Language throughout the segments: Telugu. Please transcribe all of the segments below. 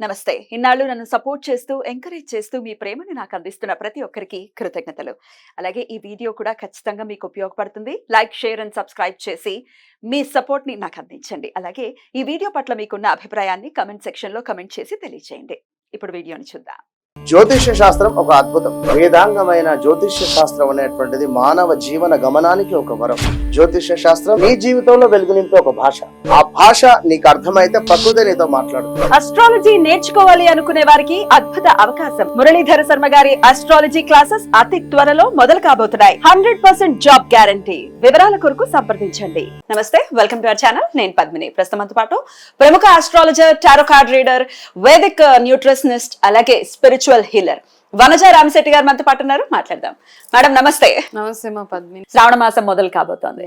నమస్తే. ఇన్నాళ్ళు నన్ను సపోర్ట్ చేస్తూ, ఎంకరేజ్ చేస్తూ మీ ప్రేమని నాకు అందిస్తున్న ప్రతి ఒక్కరికి కృతజ్ఞతలు. అలాగే ఈ వీడియో కూడా ఖచ్చితంగా మీకు ఉపయోగపడుతుంది. లైక్, షేర్ అండ్ సబ్స్క్రైబ్ చేసి మీ సపోర్ట్‌ని నాకు అందించండి. అలాగే ఈ వీడియో పట్ల మీకున్న అభిప్రాయాన్ని కామెంట్ సెక్షన్‌లో కామెంట్ చేసి తెలియజేయండి. ఇప్పుడు వీడియోని చూద్దాం. జ్యోతిష్య శాస్త్రం ఒక అద్భుతం. వేదాంగమైన జ్యోతిష్య శాస్త్రం అనేటువంటిది మానవ జీవన గమనానికి ఒక వరం. జ్యోతిష్య శాస్త్రం నీ జీవితంలో వెలుగు నింపే ఒక భాష. ఆ భాష నీకు అర్థమైతే ప్రకృతి నీతో మాట్లాడుతుంది. అస్ట్రాలజీ నేర్చుకోవాలి అనుకునే వారికి అద్భుత అవకాశం. మురళీధర శర్మ గారి అస్ట్రాలజీ క్లాసెస్ అతి త్వరలో మొదలు కాబోతున్నాయి. 100% జాబ్ గ్యారంటీ. వివరాల కొరకు సంప్రదించండి. నమస్తే, వెల్కమ్ టు అవర్ ఛానల్. నేను పద్మిని. ప్రస్తుతంతో పాటు ప్రముఖ astrologer, tarot card reader, Vedic nutritionist, అలాగే స్పిరిచువల్ హీలర్ వనజ రామశెట్టి గారు మనతో పాటు ఉన్నారు. మాట్లాడదాం. మేడం నమస్తే. నమస్తే మా పద్మిని. శ్రావణ మాసం మొదలు కాబోతోంది.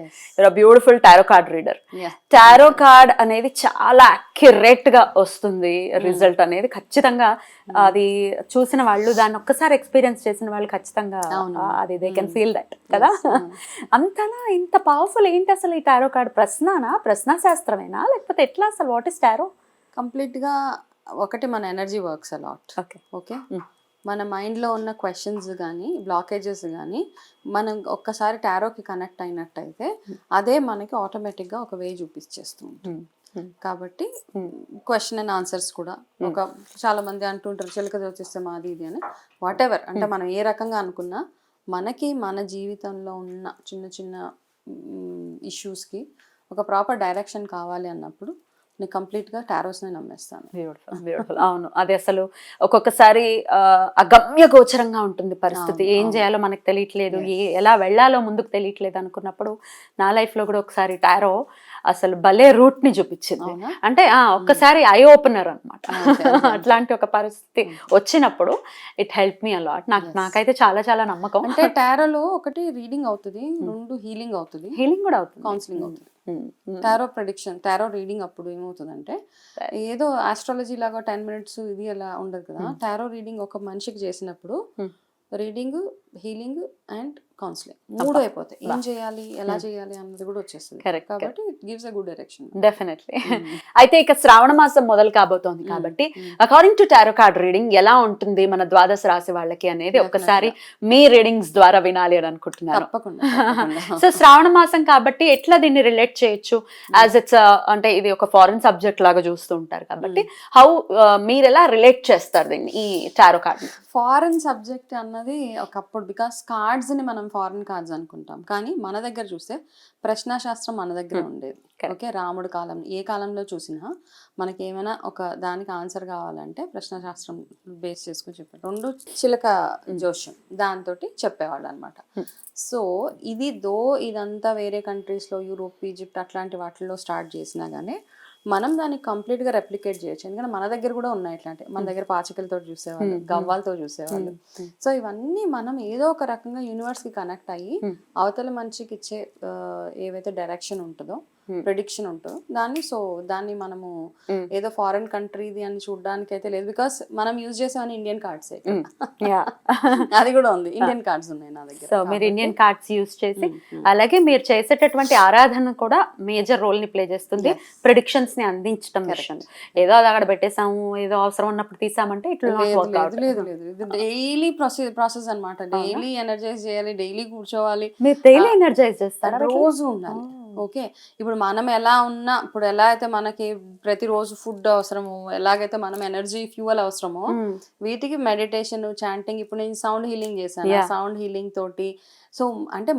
Beautiful tarot card reader. Tarot card అనేది చాలా అక్యురేట్ గా వస్తుంది. రిజల్ట్ అనేది ఖచ్చితంగా అది చూసిన వాళ్ళు, దాన్ని ఒక్కసారి ఎక్స్పీరియన్స్ చేసిన వాళ్ళు ఖచ్చితంగా అది దే కెన్ ఫీల్ దట్ కదా. అంతనా ఇంత పవర్ఫుల్ ఏంటి అసలు ఈ టారో కార్డ్? ప్రశ్న శాస్త్రమేనా లేకపోతే ఎట్లా అసలు? What is tarot? కంప్లీట్ గా ఒకటి మన ఎనర్జీ వర్క్స్ అలాట్. ఓకే, మన మైండ్లో ఉన్న క్వశ్చన్స్ కానీ బ్లాకేజెస్ కానీ మనం ఒక్కసారి టారోకి కనెక్ట్ అయినట్టయితే అదే మనకి ఆటోమేటిక్గా ఒక వే చూపించేస్తూ ఉంటుంది. కాబట్టి క్వశ్చన్ అండ్ ఆన్సర్స్ కూడా ఒక చాలా మంది అంటుంటారు చిలక జ్యోతిస్తే మాది ఇది అని. వాట్ ఎవర్ అంటే మనం ఏ రకంగా అనుకున్నా మనకి మన జీవితంలో ఉన్న చిన్న చిన్న ఇష్యూస్కి ఒక ప్రాపర్ డైరెక్షన్ కావాలి అన్నప్పుడు నేను కంప్లీట్గా టారోస్ని నమ్మేస్తాను. బ్యూటిఫుల్. అవును, అది అసలు ఒక్కొక్కసారి అగమ్య గోచరంగా ఉంటుంది పరిస్థితి. ఏం చేయాలో మనకు తెలియట్లేదు, ఎలా వెళ్ళాలో ముందుకు తెలియట్లేదు అనుకున్నప్పుడు నా లైఫ్లో కూడా ఒకసారి టారో అసలు భలే రూట్ ని చూపించింది. అంటే ఒక్కసారి ఐ ఓపెనర్ అనమాట. అట్లాంటి ఒక పరిస్థితి వచ్చినప్పుడు ఇట్ హెల్ప్ మీ అలాట్. నాకైతే చాలా చాలా నమ్మకం. అంటే టారోలో ఒకటి రీడింగ్ అవుతుంది, రెండు హీలింగ్ అవుతుంది, హీలింగ్ కూడా అవుతుంది, కౌన్సిలింగ్ అవుతుంది. టారో ప్రెడిక్షన్, టారో రీడింగ్ అప్పుడు ఏమవుతుందంటే ఏదో ఆస్ట్రాలజీ లాగా 10 minutes ఇది అలా ఉండదు కదా. టారో రీడింగ్ ఒక మనిషికి చేసినప్పుడు రీడింగ్, హీలింగ్ అండ్ కౌన్సిలింగ్ మూడు అయిపోతాయి. ఏం చేయాలి, ఎలా చేయాలి అన్నది కూడా వచ్చేస్తుంది. కాబట్టి it gives a good direction. Definitely. అయితే ఇక శ్రావణ మాసం మొదలు కాబోతోంది కాబట్టి according to tarot card reading ఎలా ఉంటుంది మన ద్వాదశ రాశి వాళ్ళకి అనేది ఒకసారి మీ రీడింగ్స్ ద్వారా వినాలి అని అనుకుంటున్నాను. సో శ్రావణ మాసం కాబట్టి ఎట్లా దీన్ని రిలేట్ చేయొచ్చు? యాజ్ ఇట్స్ అంటే ఇది ఒక ఫారెన్ సబ్జెక్ట్ లాగా చూస్తూ ఉంటారు కాబట్టి హౌ మీరు ఎలా రిలేట్ చేస్తారు దీన్ని, ఈ టారో కార్డ్? ఫారెన్ సబ్జెక్ట్ అన్నది ఒకప్పుడు, బికాస్ కార్డ్స్ ని మనం ఫారెన్ కార్డ్స్ అనుకుంటాం, కానీ మన దగ్గర చూస్తే ప్రశ్నాశాస్త్రం మన దగ్గర ఉండేది. ఓకే, రాముడు కాలం, ఏ కాలంలో చూసినా మనకి ఏమైనా ఒక దానికి ఆన్సర్ కావాలంటే ప్రశ్నాశాస్త్రం బేస్ చేసుకుని చెప్పారు. రెండు చిలక జోష్యం దాంతో చెప్పేవాళ్ళు అనమాట. సో ఇదంతా వేరే కంట్రీస్లో, యూరోప్, ఈజిప్ట్ అట్లాంటి వాటిల్లో స్టార్ట్ చేసినా కానీ మనం దాన్ని కంప్లీట్గా రెప్లికేట్ చేయొచ్చు. ఎందుకంటే మన దగ్గర కూడా ఉన్నాయి ఇట్లాంటి. మన దగ్గర పాచికలతో చూసేవాళ్ళు, గవ్వాలతో చూసేవాళ్ళు. సో ఇవన్నీ మనం ఏదో ఒక రకంగా యూనివర్స్కి కనెక్ట్ అయ్యి అవతల మనిషికి ఇచ్చే ఏవైతే డైరెక్షన్ ఉంటుందో, ప్రెడిక్షన్ ఉంటుందో దాన్ని మనము ఏదో ఫారెన్ కంట్రీది అని చూడడానికి అయితే లేదు. బికాస్ మనం యూజ్ చేసేవన్నీ ఇండియన్ కార్డ్స్. అది కూడా ఉంది, ఇండియన్ కార్డ్స్ ఉన్నాయి నా దగ్గర. సో మీరు ఇండియన్ కార్డ్స్ యూజ్ చేసి, అలాగే మీరు చేసేటటువంటి ఆరాధన కూడా మేజర్ రోల్ ని ప్లే చేస్తుంది ప్రెడిక్షన్స్ ని అందించడం విషయం. ఏదో అది అక్కడ పెట్టేసాము, ఏదో అవసరం ఉన్నప్పుడు తీసామంటే ఇట్లా లేదు. ఇది డైలీ ప్రాసెస్ అనమాట. డైలీ ఎనర్జైజ్ చేయాలి, డైలీ కూర్చోవాలి. మీరు డైలీ ఎనర్జైజ్ చేస్తారా? రోజు ఉండాలి. ఓకే, ఇప్పుడు మనం ఎలా ఉన్నా, ఇప్పుడు ఎలా అయితే మనకి ప్రతిరోజు ఫుడ్ అవసరమో, ఎలాగైతే మనం ఎనర్జీ ఫ్యూయల్ అవసరమో, వీటికి మెడిటేషన్, చాంటింగ్. ఇప్పుడు నేను సౌండ్ హీలింగ్ చేశాను, సౌండ్ హీలింగ్ తోటి. సో అంటే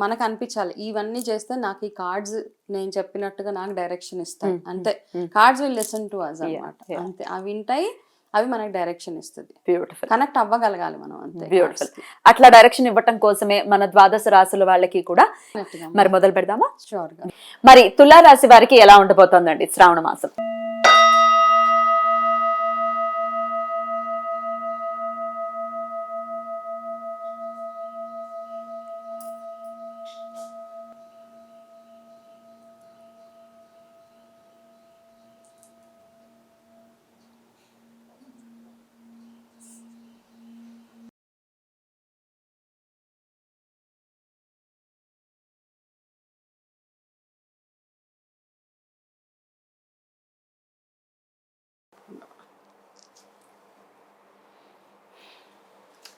మనకు అనిపించాలి ఇవన్నీ చేస్తే నాకు ఈ కార్డ్స్ నేను చెప్పినట్టుగా నాకు డైరెక్షన్ ఇస్తాయి. అంతే, cards will listen to us అన్నమాట. అంతే, అవి వింటాయి, అవి మనకి డైరెక్షన్ ఇస్తుంది. బ్యూటిఫుల్. కనెక్ట్ అవ్వగలగాలి మనం, అంతే. బ్యూటిఫుల్. అట్లా డైరెక్షన్ ఇవ్వటం కోసమే మన ద్వాదశ రాశుల వాళ్ళకి కూడా మరి మొదలు పెడదామా? షూర్ గా. మరి తులా రాశి వారికి ఎలా ఉండబోతోందండి శ్రావణ మాసం?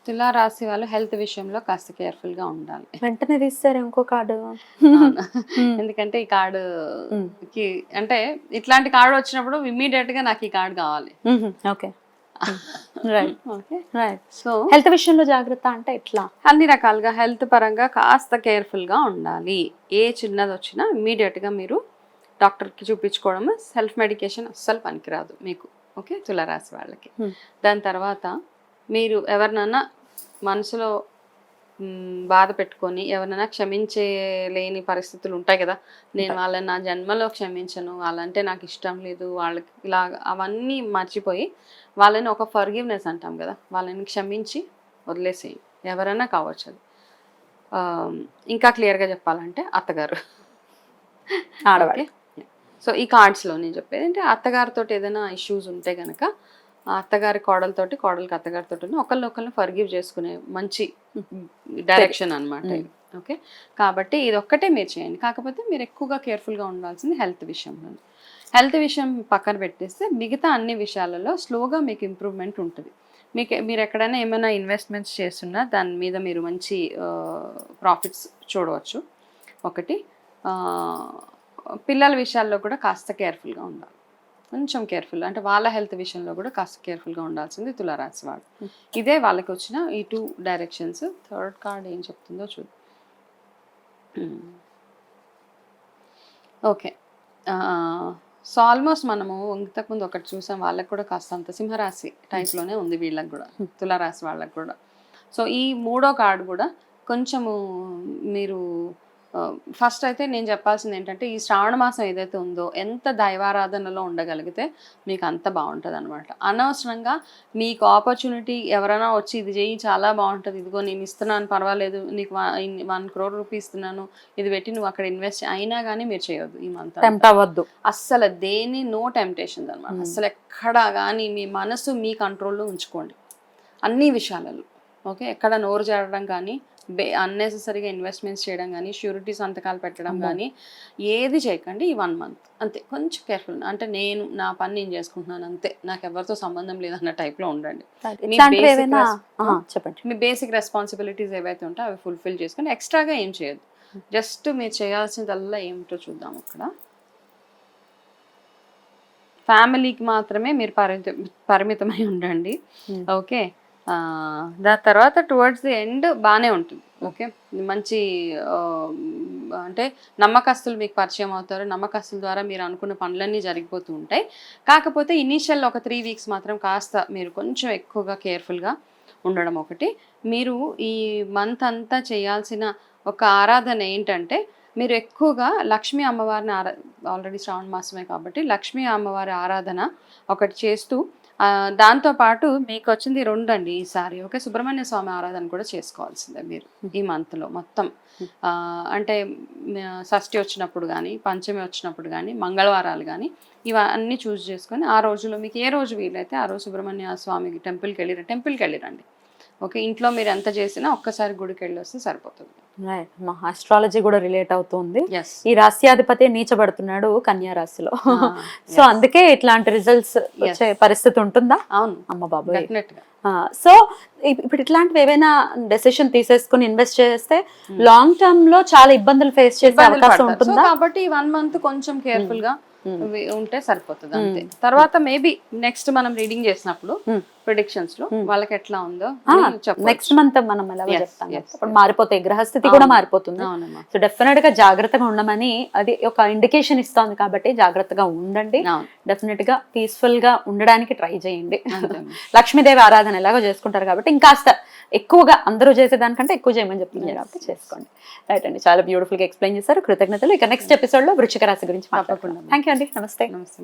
తులా రాశి వాళ్ళు హెల్త్ విషయంలో కాస్త కేర్ఫుల్ గా ఉండాలి. వెంటనే తీస్తారు ఇంకో కార్డు. అవును. ఎందుకంటే ఈ కార్డు కి అంటే ఇట్లాంటి కార్డు వచ్చినప్పుడు ఇమ్మీడియట్ గా నాకు ఈ కార్డు కావాలి. Okay right okay, right. So health విషయంలో జాగ్రత్త అంటే ఎట్లా? అన్ని రకాలుగా హెల్త్ పరంగా కాస్త కేర్ఫుల్ గా ఉండాలి. ఏ చిన్నది వచ్చినా ఇమ్మీడియట్ గా మీరు డాక్టర్కి చూపించుకోవడం, సెల్ఫ్ మెడికేషన్ అస్సలు పనికిరాదు మీకు. ఓకే, తులారాశి వాళ్ళకి. దాని తర్వాత మీరు ఎవరినైనా మనసులో బాధ పెట్టుకొని ఎవరినైనా క్షమించలేని పరిస్థితులు ఉంటాయి కదా, నేను వాళ్ళని నా జన్మలో క్షమించను, వాళ్ళంటే నాకు ఇష్టం లేదు, వాళ్ళకి ఇలా అవన్నీ మర్చిపోయి వాళ్ళని ఒక ఫర్గివ్నెస్ అంటాం కదా, వాళ్ళని క్షమించి వదిలేసేయండి. ఎవరైనా కావచ్చు అది. ఇంకా క్లియర్గా చెప్పాలంటే అత్తగారు, ఆడవాళ్ళు. సో ఈ కార్డ్స్లో నేను చెప్పేది అంటే అత్తగారితో ఏదైనా ఇష్యూస్ ఉంటే కనుక అత్తగారి కోడలతోటి, కోడలికి అత్తగారితో ఒకళ్ళని ఫర్గివ్ చేసుకునే మంచి డైరెక్షన్ అనమాట. ఓకే, కాబట్టి ఇది ఒక్కటే మీరు చేయండి. కాకపోతే మీరు ఎక్కువగా కేర్ఫుల్గా ఉండాల్సింది హెల్త్ విషయంలో. హెల్త్ విషయం పక్కన పెట్టేస్తే మిగతా అన్ని విషయాలలో స్లోగా మీకు ఇంప్రూవ్మెంట్ ఉంటుంది. మీరు ఎక్కడైనా ఏమైనా ఇన్వెస్ట్మెంట్స్ చేస్తున్నా దాని మీద మీరు మంచి ప్రాఫిట్స్ చూడవచ్చు. ఒకటి, పిల్లల విషయాల్లో కూడా కాస్త కేర్ఫుల్గా ఉండాలి, కొంచెం కేర్ఫుల్ అంటే వాళ్ళ హెల్త్ విషయంలో కూడా కాస్త కేర్ఫుల్గా ఉండాల్సింది తులారాశి వాళ్ళు. ఇదే వాళ్ళకి వచ్చిన ఈ 2 డైరెక్షన్స్. థర్డ్ కార్డ్ ఏం చెప్తుందో చూద్దాం. ఓకే, సో ఆల్మోస్ట్ మనము ఇంతకుముందు ఒకటి చూసాం, వాళ్ళకి కూడా కాస్త అంత సింహరాశి టైప్లోనే ఉంది వీళ్ళకి కూడా, తులారాశి వాళ్ళకి కూడా. సో ఈ 3వ కార్డు కూడా కొంచెము మీరు ఫస్ట్ అయితే నేను చెప్పాల్సింది ఏంటంటే ఈ శ్రావణ మాసం ఏదైతే ఉందో ఎంత దైవారాధనలో ఉండగలిగితే మీకు అంత బాగుంటుంది అనమాట. అనవసరంగా మీకు ఆపర్చునిటీ ఎవరైనా వచ్చి ఇది చేయి చాలా బాగుంటుంది, ఇదిగో నేను ఇస్తున్నాను పర్వాలేదు, నీకు 1 crore రూపీస్ ఇస్తున్నాను, ఇది పెట్టి నువ్వు అక్కడ ఇన్వెస్ట్ అయినా కానీ మీరు చేయొద్దు. ఈ మంత్ అవ్వద్దు అస్సలు, దేని నో టెంప్టేషన్స్ అనమాట. అసలు ఎక్కడా కానీ మీ మనసు మీ కంట్రోల్లో ఉంచుకోండి అన్ని విషయాలలో. ఓకే, ఎక్కడ నోరు చేరడం కానీ, అన్నెసెసరీగా ఇన్వెస్ట్మెంట్స్ చేయడం కానీ, షూరిటీ సంతకాలు పెట్టడం కానీ ఏది చేయకండి ఈ 1 month. అంతే, కొంచెం కేర్ఫుల్. అంటే నేను నా పని నేను చేసుకుంటున్నాను అంతే, నాకు ఎవరితో సంబంధం లేదన్న టైప్లో ఉండండి. చెప్పండి. మీ బేసిక్ రెస్పాన్సిబిలిటీస్ ఏవైతే ఉంటాయో అవి ఫుల్ఫిల్ చేసుకొని ఎక్స్ట్రాగా ఏం చేయొద్దు. జస్ట్ మీరు చేయాల్సిందల్లా ఏమిటో చూద్దాం. అక్కడ ఫ్యామిలీకి మాత్రమే మీరు పరిమితమై ఉండండి. ఓకే, దాని తర్వాత టువర్డ్స్ ది ఎండ్ బాగానే ఉంటుంది. ఓకే, మంచి అంటే నమ్మకస్తులు మీకు పరిచయం అవుతారు, నమ్మకస్తుల ద్వారా మీరు అనుకున్న పనులన్నీ జరిగిపోతూ ఉంటాయి. కాకపోతే ఇనీషియల్ ఒక 3 weeks మాత్రం కాస్త మీరు కొంచెం ఎక్కువగా కేర్ఫుల్గా ఉండడం. ఒకటి, మీరు ఈ మంత్ అంతా చేయాల్సిన ఒక ఆరాధన ఏంటంటే మీరు ఎక్కువగా లక్ష్మీ అమ్మవారిని ఆల్రెడీ శ్రావణ మాసమే కాబట్టి లక్ష్మీ అమ్మవారి ఆరాధన ఒకటి చేస్తూ, దాంతోపాటు మీకు వచ్చింది 2 అండి ఈసారి. ఓకే, సుబ్రహ్మణ్య స్వామి ఆరాధన కూడా చేసుకోవాల్సిందే మీరు ఈ మంత్లో మొత్తం. అంటే షష్ఠి వచ్చినప్పుడు కానీ, పంచమి వచ్చినప్పుడు కానీ, మంగళవారాలు కానీ ఇవన్నీ చూస్ చేసుకొని ఆ రోజులో మీకు ఏ రోజు వీలైతే ఆ రోజు సుబ్రహ్మణ్య స్వామికి టెంపుల్కి వెళ్ళిరండి. ఓకే, ఇంట్లో మీరు ఎంత చేసినా ఒక్కసారి గుడికి వెళ్ళి వస్తే సరిపోతుంది. మా ఆస్ట్రాలజీ కూడా రిలేట్ అవుతుంది. ఈ రాశ్యాధిపతి నీచబడుతున్నాడు కన్యా రాశిలో, సో అందుకే ఇట్లాంటి రిజల్ట్స్ వచ్చే పరిస్థితి ఉంటుందా? అవును, అమ్మ బాబు, డెఫినెట్గా. సో ఇప్పుడు ఇట్లాంటివి ఏవైనా డెసిషన్ తీసేసుకుని ఇన్వెస్ట్ చేస్తే లాంగ్ టర్మ్ లో చాలా ఇబ్బందులు ఫేస్ చేసే అవకాశం ఉంటుందా? కాబట్టి 1 month కొంచెం కేర్ఫుల్ గా ఉంటే సరిపోతుంది అంతే. తర్వాత మేబీ నెక్స్ట్ మనం రీడింగ్ చేసినప్పుడు ప్రిడిక్షన్స్ లో వాళ్ళకి ఎట్లా ఉందో నెక్స్ట్ మంత్ మనం ఎలాగో చెప్తాం. ఇప్పుడు మారిపోతాయి, గ్రహస్థితి కూడా మారిపోతుంది. సో డెఫినెట్ గా జాగ్రత్తగా ఉండమని అది ఒక ఇండికేషన్ ఇస్తుంది. కాబట్టి జాగ్రత్తగా ఉండండి, డెఫినెట్ గా పీస్ఫుల్ గా ఉండడానికి ట్రై చేయండి. లక్ష్మీదేవి ఆరాధన ఎలాగో చేసుకుంటారు కాబట్టి ఇంకాస్త ఎక్కువగా అందరూ చేసేదానికంటే ఎక్కువ చేయమని చెప్తున్నారు కాబట్టి చేసుకోండి. రైట్ అండి, చాలా బ్యూటిఫుల్ గా ఎక్స్ప్లెయిన్ చేశారు, కృతజ్ఞతలు. ఇక నెక్స్ట్ ఎపిసోడ్ లో వృశ్చిక రాశి గురించి మాట్లాడుకుందాం. థ్యాంక్ యూ అండి, నమస్తే.